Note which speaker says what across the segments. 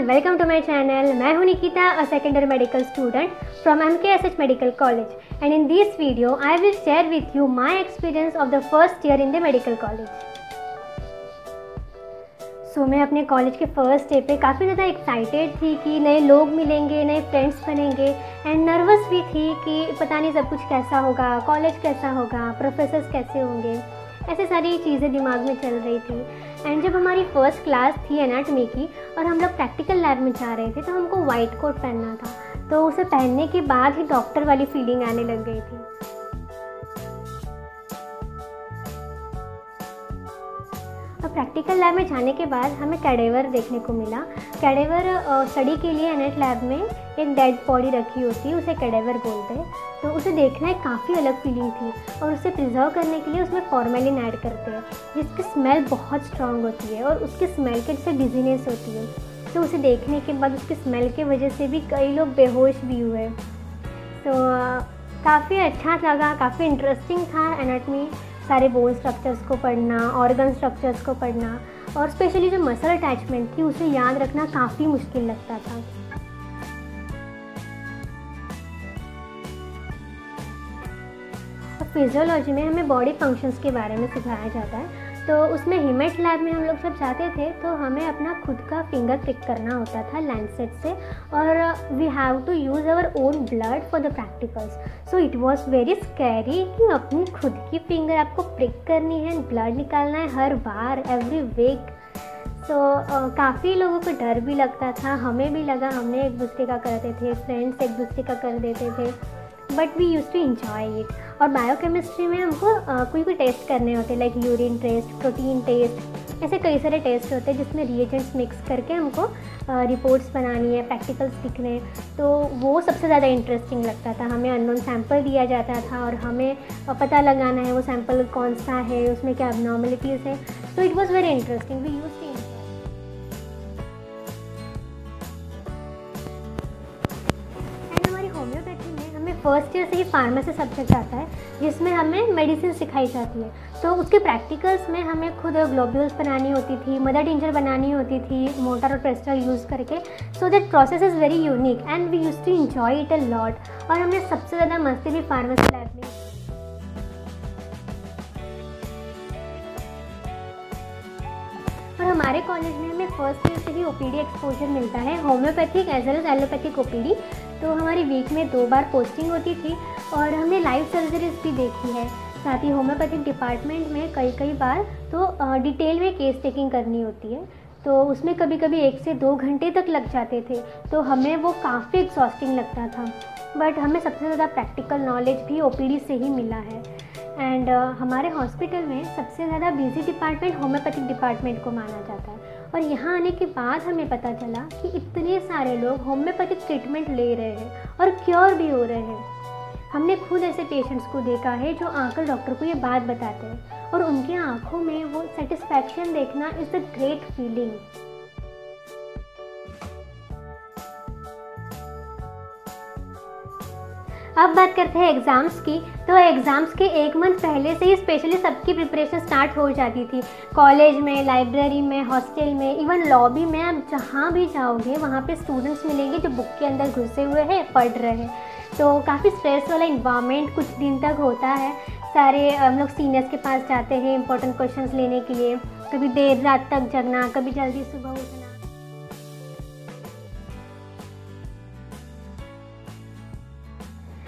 Speaker 1: Welcome to my channel. मैं हूं Nikita, a second year medical student from MKSH medical college and in this video I will share with you my experience of the first year in the medical college. मैं अपने college के first day पे काफ़ी ज़्यादा excited थी कि नए लोग मिलेंगे, नए फ्रेंड्स बनेंगे एंड नर्वस भी थी कि पता नहीं सब कुछ कैसा होगा, कॉलेज कैसा होगा, प्रोफेसर्स कैसे होंगे, ऐसे सारी चीज़ें दिमाग में चल रही थी। एंड जब हमारी फर्स्ट क्लास थी एनाटॉमी की और हम लोग प्रैक्टिकल लैब में जा रहे थे तो हमको वाइट कोट पहनना था, तो उसे पहनने के बाद ही डॉक्टर वाली फीलिंग आने लग गई थी। और प्रैक्टिकल लैब में जाने के बाद हमें कैडेवर देखने को मिला। कैडेवर स्टडी के लिए एनेट लैब में एक डेड बॉडी रखी होती है, उसे कैडेवर बोलते हैं। तो उसे देखना एक काफ़ी अलग फीलिंग थी और उसे प्रिजर्व करने के लिए उसमें फॉर्मेलिन ऐड करते हैं जिसकी स्मेल बहुत स्ट्रॉन्ग होती है और उसकी स्मेल के से डिजीनेस होती है। तो उसे देखने के बाद उसकी स्मेल की वजह से भी कई लोग बेहोश भी हुए। तो काफ़ी अच्छा लगा, काफ़ी इंटरेस्टिंग था एनाटॉमी, सारे बोन स्ट्रक्चर्स को पढ़ना, ऑर्गन स्ट्रक्चर्स को पढ़ना और स्पेशली जो मसल अटैचमेंट थी उसे याद रखना काफ़ी मुश्किल लगता था। फिजियोलॉजी में हमें बॉडी फंक्शंस के बारे में सिखाया जाता है। तो उसमें हिमेट लैब में हम लोग जब जाते थे तो हमें अपना खुद का फिंगर प्रिक करना होता था लैंसेट से और we have to use our own blood for the practicals. So it was very scary कि अपनी खुद की फिंगर आपको प्रिक करनी है, ब्लड निकालना है हर बार, एवरी वीक। तो काफ़ी लोगों को डर भी लगता था, हमें भी लगा, हमने एक दूसरे का करते थे, फ्रेंड्स एक दूसरे का कर देते थे, but we use to enjoy it. और बायोकेमिस्ट्री में हमको कोई टेस्ट करने होते हैं, like urine test, protein test, ऐसे कई सारे टेस्ट होते हैं जिसमें रिएजेंट्स मिक्स करके हमको रिपोर्ट्स बनानी है, प्रैक्टिकल्स लिखने हैं। तो वो सबसे ज़्यादा इंटरेस्टिंग लगता था। हमें अननोन सैंपल दिया जाता था और हमें पता लगाना है वो सैंपल कौन सा है, उसमें क्या एबनॉर्मलिटीज़ है। तो it was very interesting, we used to. Homeopathy में हमें फर्स्ट ईयर से ही फार्मेसी सब्जेक्ट आता है जिसमें हमें मेडिसिन सिखाई जाती है। तो उसके प्रैक्टिकल्स में हमें खुद ग्लोब्यूल्स बनानी होती थी, मदर टिंचर बनानी होती थी मोटर और पेस्टल यूज़ करके। So that process is very unique and we used to enjoy it a lot. और हमने सबसे ज़्यादा मस्ती भी फार्मेसी लैब में। और हमारे कॉलेज में हमें फर्स्ट ईयर से ही ओपीडी एक्सपोजर मिलता है, homeopathic as well as allopathic OPD. तो हमारी वीक में 2 बार पोस्टिंग होती थी और हमने लाइव सर्जरीज भी देखी है। साथ ही होम्योपैथिक डिपार्टमेंट में कई बार तो डिटेल में केस टेकिंग करनी होती है, तो उसमें कभी कभी 1 से 2 घंटे तक लग जाते थे। तो हमें वो काफ़ी एग्जॉस्टिंग लगता था, बट हमें सबसे ज़्यादा प्रैक्टिकल नॉलेज भी ओपीडी से ही मिला है। एंड हमारे हॉस्पिटल में सबसे ज़्यादा बिजी डिपार्टमेंट होम्योपैथिक डिपार्टमेंट को माना जाता है। और यहाँ आने के बाद हमें पता चला कि इतने सारे लोग होम्योपैथिक ट्रीटमेंट ले रहे हैं और क्योर भी हो रहे हैं। हमने खुद ऐसे पेशेंट्स को देखा है जो आकर डॉक्टर को ये बात बताते हैं और उनकी आंखों में वो सेटिस्फैक्शन देखना इज़ द ग्रेट फीलिंग। अब बात करते हैं एग्ज़ाम्स की। तो एग्ज़ाम्स के 1 मंथ पहले से ही स्पेशली सबकी प्रिपरेशन स्टार्ट हो जाती थी। कॉलेज में, लाइब्रेरी में, हॉस्टल में, इवन लॉबी में, आप जहाँ भी जाओगे वहाँ पे स्टूडेंट्स मिलेंगे जो बुक के अंदर घुसे हुए हैं, पढ़ रहे हैं। तो काफ़ी स्ट्रेस वाला इन्वायरमेंट कुछ दिन तक होता है। सारे हम लोग सीनियर्स के पास जाते हैं इंपॉर्टेंट क्वेश्चंस लेने के लिए, कभी देर रात तक जगना, कभी जल्दी सुबह उठना।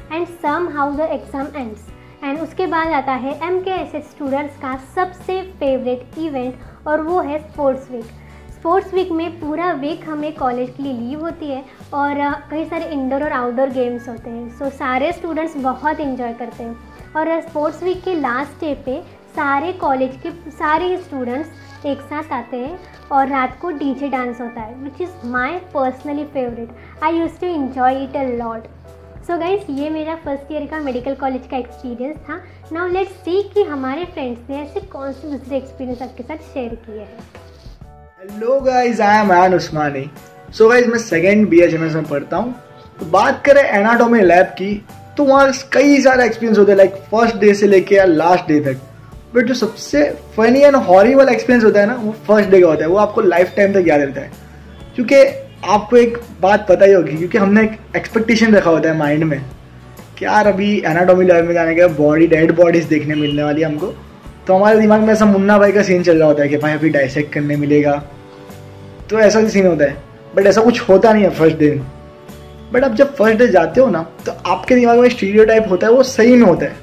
Speaker 1: And somehow the exam ends। And उसके बाद आता है MKSH स्टूडेंट्स का सबसे फेवरेट इवेंट और वो है स्पोर्ट्स वीक। स्पोर्ट्स वीक में पूरा वीक हमें कॉलेज के लिए लीव होती है और कई सारे इंडोर और आउटडोर गेम्स होते हैं। सो सारे स्टूडेंट्स बहुत इंजॉय करते हैं। और स्पोर्ट्स वीक के लास्ट डे पे सारे कॉलेज के सारे स्टूडेंट्स एक साथ आते हैं और रात को डीजे डांस होता है, which is my personally favourite. I used to enjoy it a lot. So guys, ये मेरा फर्स्ट ईयर का मेडिकल कॉलेज का एक्सपीरियंस था। नाउ लेट्स सी कि हमारे फ्रेंड्स ने ऐसे कौन से दूसरे एक्सपीरियंस आपके साथ शेयर किए हैं।
Speaker 2: हेलो गाइस, आई एम आन उस्मानी। सो गाइस, मैं सेकंड BHMS में पढ़ता हूँ। तो बात करें एनाटॉमी लैब की तो वहाँ कई सारे एक्सपीरियंस होते हैं, लाइक फर्स्ट डे से लेके लास्ट डे तक। बट जो सबसे फनी एंड हॉरिबल एक्सपीरियंस होता है ना, वो फर्स्ट डे का होता है। वो आपको लाइफ टाइम तक याद रहता है, क्योंकि आपको एक बात पता ही होगी, क्योंकि हमने एक एक्सपेक्टेशन रखा होता है माइंड में कि यार अभी एनाटॉमी लैब में जाने के बॉडी डेड बॉडीज देखने मिलने वाली हमको, तो हमारे दिमाग में ऐसा मुन्ना भाई का सीन चल रहा होता है कि भाई अभी डाइसेक्ट करने मिलेगा, तो ऐसा सीन होता है। बट ऐसा कुछ होता नहीं है फर्स्ट डे। बट अब जब फर्स्ट डे जाते हो ना, तो आपके दिमाग में स्टीरियोटाइप होता है, वो सही में होता है,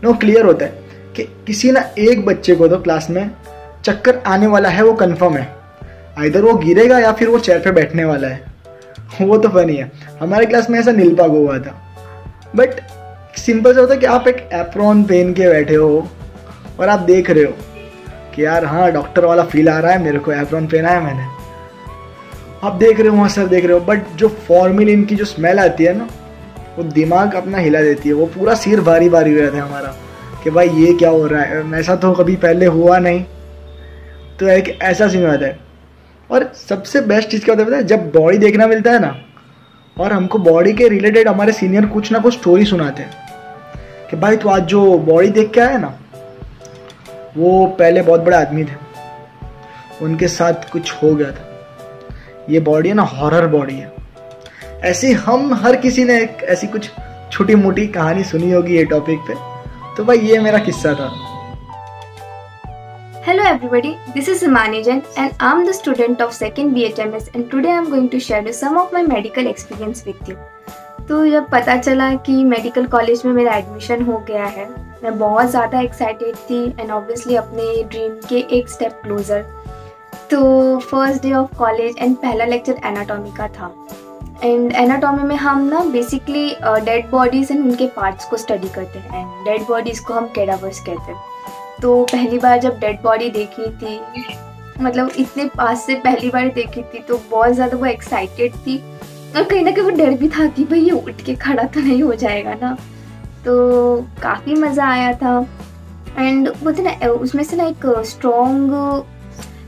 Speaker 2: नो क्लियर होता है कि किसी ना एक बच्चे को तो क्लास में चक्कर आने वाला है, वो कंफर्म है। आइदर वो गिरेगा या फिर वो चेयर पे बैठने वाला है। वो तो फनी है। हमारे क्लास में ऐसा नीलपाग हुआ था। बट सिंपल सा होता है कि आप एक एप्रॉन पहन के बैठे हो और आप देख रहे हो कि यार हाँ डॉक्टर वाला फील आ रहा है मेरे को, एप्रॉन पहना है मैंने, आप देख रहे हो वहाँ सर देख रहे हो। बट जो फॉर्मेलिन की जो स्मेल आती है ना, वो दिमाग अपना हिला देती है। वो पूरा सिर भारी भारी हो जाता है हमारा कि भाई ये क्या हो रहा है, ऐसा तो कभी पहले हुआ नहीं। तो एक ऐसा सीन आता है। और सबसे बेस्ट चीज़ क्या होता है पता है, जब बॉडी देखना मिलता है ना, और हमको बॉडी के रिलेटेड हमारे सीनियर कुछ ना कुछ स्टोरी सुनाते हैं कि भाई तू आज जो बॉडी देख के आया ना, वो पहले बहुत बड़े आदमी थे, उनके साथ कुछ हो गया था, ये बॉडी है ना हॉरर बॉडी है। ऐसे हम हर किसी ने एक ऐसी कुछ छोटी मोटी कहानी सुनी होगी ये टॉपिक पे। तो भाई ये मेरा किस्सा था।
Speaker 3: Hello everybody, this is Himani Jain and I'm the student of 2nd BHMS and today I'm going to share some of my medical experience with you. तो जब पता चला कि मेडिकल कॉलेज में मेरा एडमिशन हो गया है, मैं बहुत ज़्यादा एक्साइटेड थी एंड ऑब्वियसली अपने ड्रीम के एक स्टेप क्लोज़र। तो first day of college and पहला लेक्चर एनाटॉमी का था। एंड एनाटॉमी में हम ना बेसिकली डेड बॉडीज़ एंड उनके पार्ट्स को स्टडी करते हैं एंड डेड बॉडीज़ को हम कैडावर्स कहते हैं। तो पहली बार जब डेड बॉडी देखी थी, मतलब इतने पास से पहली बार देखी थी, तो बहुत ज़्यादा वो एक्साइटेड थी और कहीं ना कहीं वो डर भी था कि भाई ये उठ के खड़ा तो नहीं हो जाएगा ना। तो काफ़ी मज़ा आया था। एंड बोलते ना उसमें से ना एक स्ट्रॉन्ग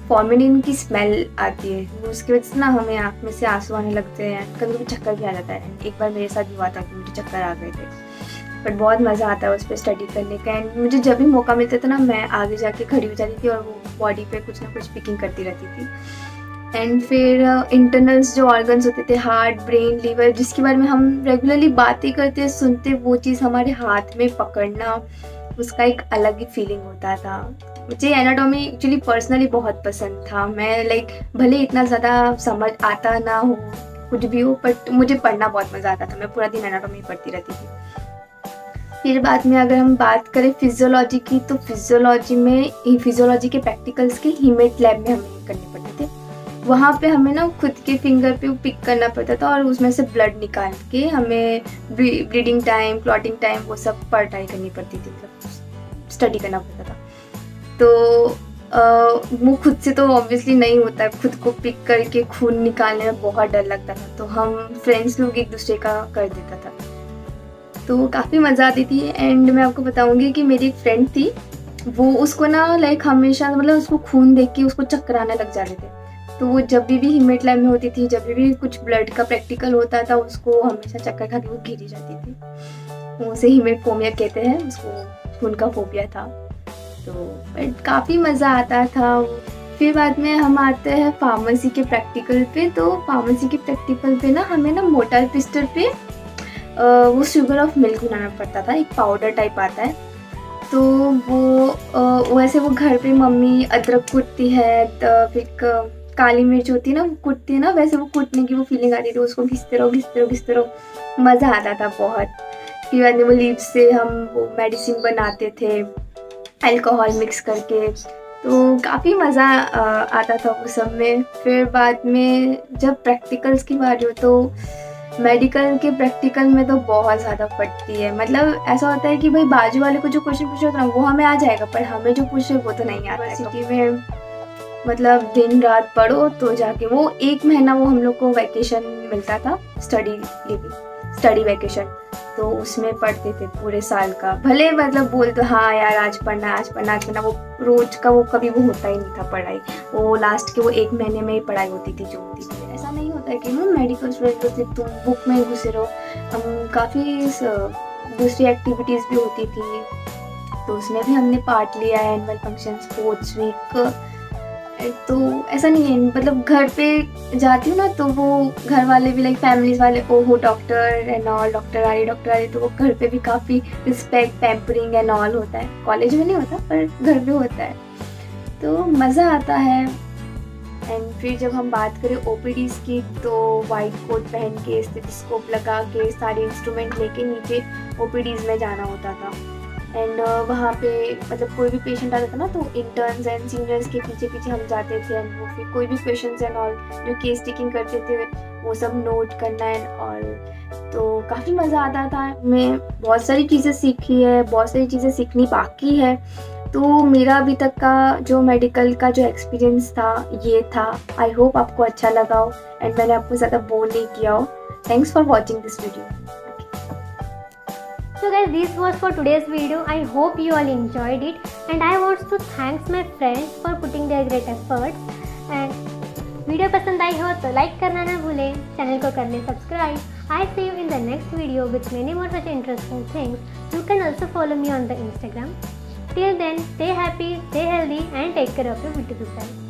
Speaker 3: फॉर्मेलिन की स्मेल आती है, उसकी वजह से ना हमें आँख में से आंसू आने लगते हैं, कभी कभी चक्कर भी आ जाता है। एक बार मेरे साथ हुआ था कि मुझे चक्कर आ गए थे। बट बहुत मज़ा आता है उस पर स्टडी करने का। एंड मुझे जब भी मौका मिलता था ना, मैं आगे जाके खड़ी हो जाती थी और वो बॉडी पे कुछ ना कुछ पिकिंग करती रहती थी। एंड फिर इंटरनल्स जो ऑर्गन्स होते थे, हार्ट, ब्रेन, लीवर, जिसके बारे में हम रेगुलरली बातें करते सुनते, वो चीज़ हमारे हाथ में पकड़ना, उसका एक अलग ही फीलिंग होता था। मुझे एनाटॉमी एक्चुअली पर्सनली बहुत पसंद था। मैं भले इतना ज़्यादा समझ आता ना हो, कुछ भी हो, बट मुझे पढ़ना बहुत मज़ा आता था। मैं पूरा दिन एनाटॉमी पढ़ती रहती थी। फिर बाद में अगर हम बात करें फिजियोलॉजी की, तो फिजियोलॉजी के प्रैक्टिकल्स के हीमेट लैब में हमें करने पड़ते थे। वहाँ पे हमें ना खुद के फिंगर पे पिक करना पड़ता था और उसमें से ब्लड निकाल के हमें ब्लीडिंग टाइम, क्लॉटिंग टाइम, वो सब पढ़ाई करनी पड़ती थी, मतलब स्टडी करना पड़ता था। तो वो खुद से तो ऑब्वियसली नहीं होता है, खुद को पिक करके खून निकालने में बहुत डर लगता था। तो हम फ्रेंड्स लोग एक दूसरे का कर देता था, तो काफ़ी मज़ा आती थी। एंड मैं आपको बताऊंगी कि मेरी एक फ्रेंड थी, वो उसको ना हमेशा मतलब उसको खून देख के उसको चक्कर आने लग जाते थे। तो वो जब भी हीमेट लैब में होती थी, जब भी कुछ ब्लड का प्रैक्टिकल होता था, उसको हमेशा चक्कर खा के वो गिरी जाती थी। उसे हीमेटोफोबिया कहते हैं, उसको खून का फोबिया था। तो बट काफ़ी मज़ा आता था। फिर बाद में हम आते हैं फार्मेसी के प्रैक्टिकल पे। तो फार्मेसी के प्रैक्टिकल पे ना हमें ना मोटर पिस्टल पे वो शुगर ऑफ मिल्क बनाना पड़ता था, एक पाउडर टाइप आता है। तो वो वैसे वो घर पे मम्मी अदरक कूटती है, तो फिर काली मिर्च होती है ना, वो कूटती है ना, वैसे वो कूटने की वो फीलिंग आती थी, उसको घिसते रहो, मज़ा आता था बहुत। फिर बाद में वो लीव्स से हम वो मेडिसिन बनाते थे अल्कोहल मिक्स करके, तो काफ़ी मज़ा आता था वो सब में। फिर बाद में जब प्रैक्टिकल्स की बात हो, तो मेडिकल के प्रैक्टिकल में तो बहुत ज़्यादा फटती है। मतलब ऐसा होता है कि भाई बाजू वाले को जो क्वेश्चन पूछा होता है ना, वो हमें आ जाएगा, पर हमें जो पूछे वो तो नहीं आता है। सिटी में मतलब दिन रात पढ़ो तो जाके वो 1 महीना वो हम लोग को वैकेशन मिलता था, स्टडी वैकेशन। तो उसमें पढ़ते थे पूरे साल का। भले मतलब बोल दो हाँ यार आज पढ़ना, वो रोज का वो कभी वो होता ही नहीं था पढ़ाई। वो लास्ट के वो 1 महीने में ही पढ़ाई होती थी जो होती थी। ऐसा नहीं होता है कि मेडिकल स्टूडेंट होते तुम बुक में घुसे रहो। हम काफ़ी दूसरी एक्टिविटीज़ भी होती थी, तो उसमें भी हमने पार्ट लिया है। एनुअल फंक्शन, स्पोर्ट्स वीक, तो ऐसा नहीं है, मतलब घर पे जाती हूँ ना तो वो घर वाले भी लाइक फैमिलीज वाले ओहो डॉक्टर एंड ऑल, डॉक्टर आ रही, तो वो घर पे भी काफ़ी रिस्पेक्ट पैम्परिंग एंड ऑल होता है। कॉलेज में नहीं होता पर घर पे होता है, तो मज़ा आता है। एंड फिर जब हम बात करें ओपीडीज़ की, तो वाइट कोट पहन के स्टेथोस्कोप लगा के सारे इंस्ट्रूमेंट लेके नीचे ओपीडीज़ में जाना होता था। एंड वहाँ पे मतलब कोई भी पेशेंट आता था ना तो इंटर्न्स एंड सीनियर्स के पीछे पीछे हम जाते थे एंड वो फिर कोई भी क्वेश्चंस एंड ऑल जो केस टेकिंग करते थे वो सब नोट करना एंड ऑल, तो काफ़ी मज़ा आता था। मैं बहुत सारी चीज़ें सीखी है, बहुत सारी चीज़ें सीखनी बाकी है। तो मेरा अभी तक का जो मेडिकल का जो एक्सपीरियंस था ये था। आई होप आपको अच्छा लगा हो एंड मैंने आपको ज़्यादा बोर नहीं किया हो। Thanks for watching this video.
Speaker 1: So guys, this was for today's video. I hope you all enjoyed it and I want to thanks my friends for putting their great efforts. And video पसंद आई हो तो like करना ना भूलें, channel को कर लें subscribe. I see you in the next video with many more such interesting things. You can also follow me on the Instagram. Till then, stay happy, stay healthy and take care of your beautiful self.